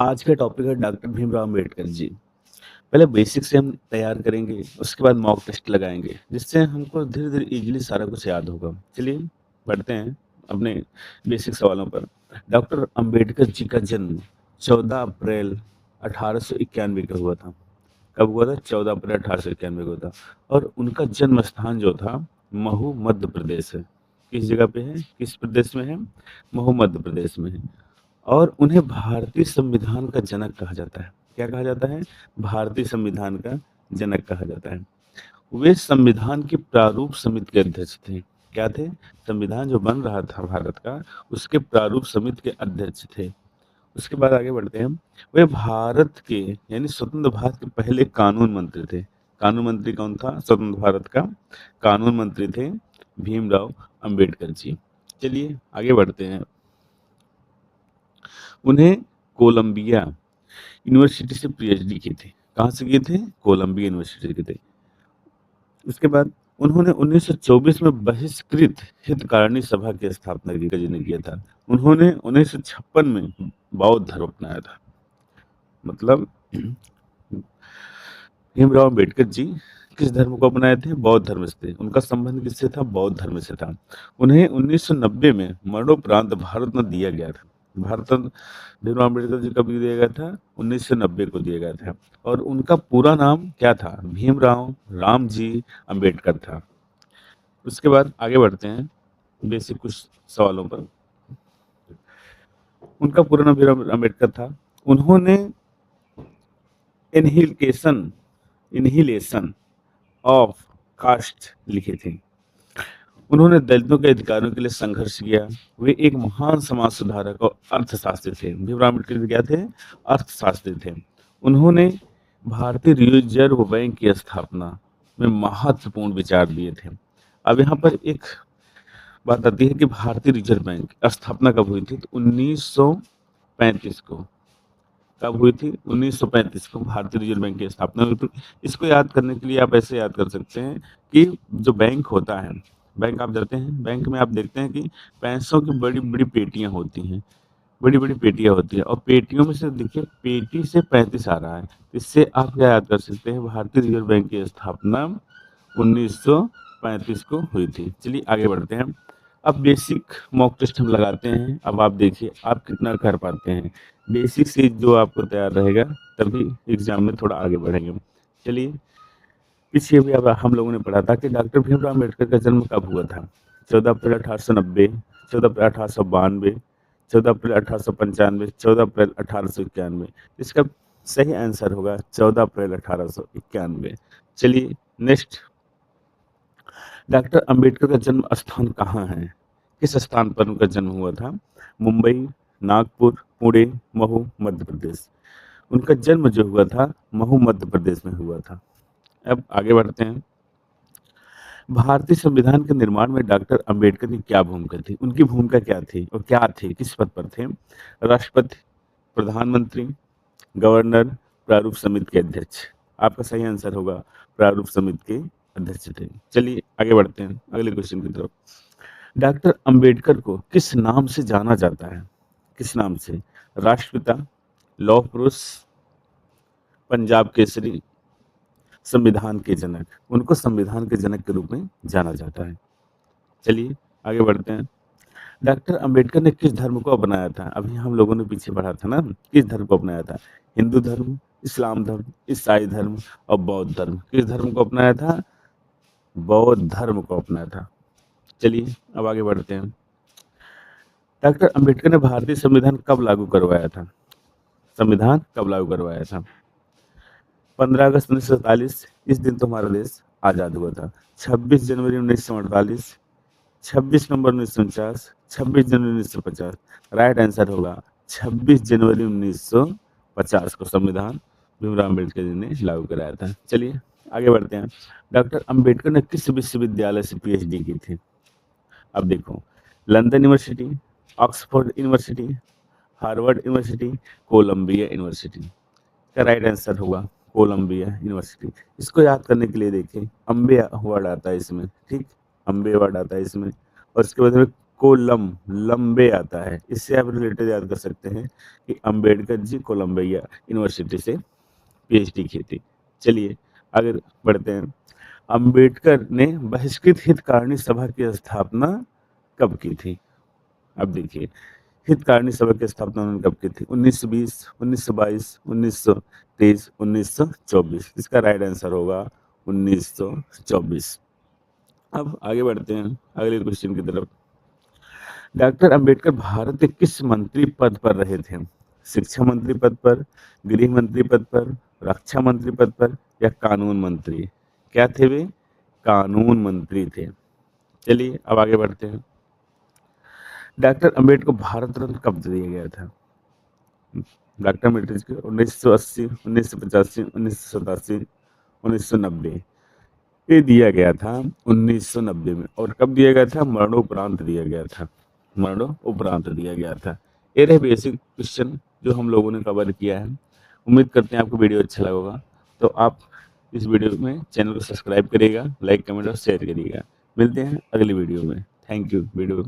आज का टॉपिक है डॉक्टर भीमराव अम्बेडकर जी। पहले बेसिक से हम तैयार करेंगे, उसके बाद मॉक टेस्ट लगाएँगे, जिससे हमको धीरे-धीरे ईज़िली सारा कुछ याद होगा। चलिए बढ़ते हैं अपने बेसिक सवालों पर। डॉक्टर अम्बेडकर जी का जन्म 14 अप्रैल 1891 को हुआ था। कब हुआ था? 14 अप्रैल 1891 को हुआ था और उनका जन्म स्थान जो था, महू मध्य प्रदेश है। किस जगह पे है? किस प्रदेश में है? महू मध्य प्रदेश में है। और उन्हें भारतीय संविधान का जनक कहा जाता है। क्या कहा जाता है? भारतीय संविधान का जनक कहा जाता है। वे संविधान की प्रारूप समिति के अध्यक्ष थे। क्या थे? संविधान जो बन रहा था भारत का, उसके प्रारूप समिति के अध्यक्ष थे। उसके बाद आगे बढ़ते हैं। वे भारत के यानी स्वतंत्र भारत के पहले कानून मंत्री थे। कानून मंत्री कौन था? स्वतंत्र भारत का कानून मंत्री थे भीमराव अंबेडकर जी। चलिए आगे बढ़ते हैं। उन्हें कोलंबिया यूनिवर्सिटी से पीएचडी की थी। कहाँ से किए थे? कोलंबिया यूनिवर्सिटी से किए थे। उसके बाद उन्होंने 1924 में बहिष्कृत हितकारिणी सभा की स्थापना की जी ने किया था। उन्होंने 1956 में बौद्ध धर्म अपनाया था। मतलब भीमराव अम्बेडकर जी किस धर्म को अपनाए थे? बौद्ध धर्म से थे। उनका संबंध किससे था? बौद्ध धर्म से था। उन्हें 1990 में मरणोपरांत भारत रत्न दिया गया था। भारत रत्न भीमराव अम्बेडकर जी कब दिया गया था? 1990 को दिया गया था। और उनका पूरा नाम क्या था? भीमराव रामजी अम्बेडकर था। उसके बाद आगे बढ़ते हैं बेसिक कुछ सवालों पर। उनका पूरा नाम भीमराव अम्बेडकर था। उन्होंने इनहिलेशन इनहिलेशन ऑफ कास्ट लिखे थे। उन्होंने दलितों के अधिकारों के लिए संघर्ष किया। वे एक महान समाज सुधारक और अर्थशास्त्री थे। भीमराव अम्बेडकर जी क्या थे? अर्थशास्त्री थे। उन्होंने भारतीय रिजर्व बैंक की स्थापना में महत्वपूर्ण विचार दिए थे। अब यहाँ पर एक बात आती है कि भारतीय रिजर्व बैंक स्थापना कब हुई थी? तो 1935 को। कब हुई थी? 1935 को भारतीय रिजर्व बैंक की स्थापना हुई थी। इसको याद करने के लिए आप ऐसे याद कर सकते हैं कि जो बैंक होता है, बैंक आप जाते हैं, बैंक में आप देखते हैं कि पैसों की बड़ी-बड़ी पेटियाँ होती हैं, बड़ी-बड़ी पेटियाँ होती हैं और पेटियों में से देखिए पेटी से 35 आ रहा है। इससे आप क्या याद कर सकते हैं? भारतीय रिजर्व बैंक की स्थापना 1935 को हुई थी। चलिए आगे बढ़ते हैं। अब बेसिक मॉक टेस्ट हम लगाते हैं। अब आप देखिए आप कितना कर पाते हैं। बेसिक से जो आपको तैयार रहेगा तभी एग्जाम में थोड़ा आगे बढ़ेंगे। चलिए पीछे भी अब हम लोगों ने पढ़ा था कि डॉक्टर भीमराव अम्बेडकर का जन्म कब हुआ था? 14 अप्रैल 1890, 14 अप्रैल 1892, 14 अप्रैल 1895, 14 अप्रैल 1891। इसका सही आंसर होगा 14 अप्रैल 1891। चलिए नेक्स्ट। डॉक्टर अंबेडकर का जन्म स्थान कहाँ है? किस स्थान पर उनका जन्म हुआ था? मुंबई, नागपुर, पुणे, महू, मध्य प्रदेश। उनका जन्म जो हुआ था महू मध्य प्रदेश में हुआ था। अब आगे बढ़ते हैं। भारतीय संविधान के निर्माण में डॉक्टर अंबेडकर की क्या भूमिका थी? उनकी भूमिका क्या थी और क्या थे? किस पद पर थे? राष्ट्रपति, प्रधानमंत्री, गवर्नर, प्रारूप समिति के अध्यक्ष। आपका सही आंसर होगा प्रारूप समिति के अध्यक्ष थे। चलिए आगे बढ़ते हैं अगले क्वेश्चन की तरफ। डॉक्टर अंबेडकर को किस नाम से जाना जाता है? किस नाम से? राष्ट्रपिता, लौह पुरुष, पंजाब केसरी, संविधान के जनक। उनको संविधान के जनक के रूप में जाना जाता है। चलिए आगे बढ़ते हैं। डॉक्टर अंबेडकर ने किस धर्म को अपनाया था? अभी हम लोगों ने पीछे पढ़ा था ना, किस धर्म को अपनाया था? हिंदू धर्म, इस्लाम धर्म, ईसाई धर्म और बौद्ध धर्म। किस धर्म को अपनाया था? बौद्ध धर्म को अपनाया था। चलिए अब आगे बढ़ते हैं। डॉक्टर अंबेडकर ने भारतीय संविधान कब लागू करवाया था? संविधान कब लागू करवाया था? 15 अगस्त 1947। इस दिन तो हमारा देश आजाद हुआ था। 26 जनवरी 1948, 26 नवंबर 1949, 26 जनवरी 1950। राइट आंसर होगा 26 जनवरी 1950 को संविधान भीमराव अम्बेडकर जी ने लागू कराया था। चलिए आगे बढ़ते हैं। डॉक्टर अंबेडकर ने किस विश्वविद्यालय से पीएचडी की थी? अब देखो, London university, Oxford university, Harvard university, Columbia university. का राइट आंसर होगा कोलंबिया यूनिवर्सिटी। इसको याद करने के लिए देखिए अम्बे वर्ड आता है इसमें, ठीक, अम्बे वर्ड आता है इसमें और इसके बाद में कोलम लंबे आता है। इससे आप रिलेटेड याद कर सकते हैं कि अंबेडकर जी कोलंबिया यूनिवर्सिटी से पीएचडी की थी। चलिए आगे बढ़ते हैं। अंबेडकर ने बहिष्कृत हितकारिणी सभा की स्थापना कब की थी? अब देखिए, हितकारिणी सभा की स्थापना उन्होंने कब की थी? 1920, 1922, 1923, 1924। इसका राइट आंसर होगा 1924। अब आगे बढ़ते हैं अगले क्वेश्चन की तरफ। डॉक्टर अंबेडकर भारत के किस मंत्री पद पर रहे थे? शिक्षा मंत्री पद पर, गृह मंत्री पद पर, रक्षा मंत्री पद पर या कानून मंत्री? क्या थे वे? कानून मंत्री थे। चलिए अब आगे बढ़ते हैं। डॉक्टर अंबेडकर को भारत रत्न कब दिया गया था? डॉक्टर अम्बेडकर को 1980, 1985, 1987, 1990। ये दिया गया था 1990 में। और कब दिया गया था? मरणोपरांत दिया गया था। मरणोपरांत दिया गया था। ये रहे बेसिक क्वेश्चन जो हम लोगों ने कवर किया है। उम्मीद करते हैं आपको वीडियो अच्छा लगा होगा। तो आप इस वीडियो में चैनल को सब्सक्राइब करिएगा, लाइक कमेंट और शेयर करिएगा। मिलते हैं अगली वीडियो में। Thank you. वीडियो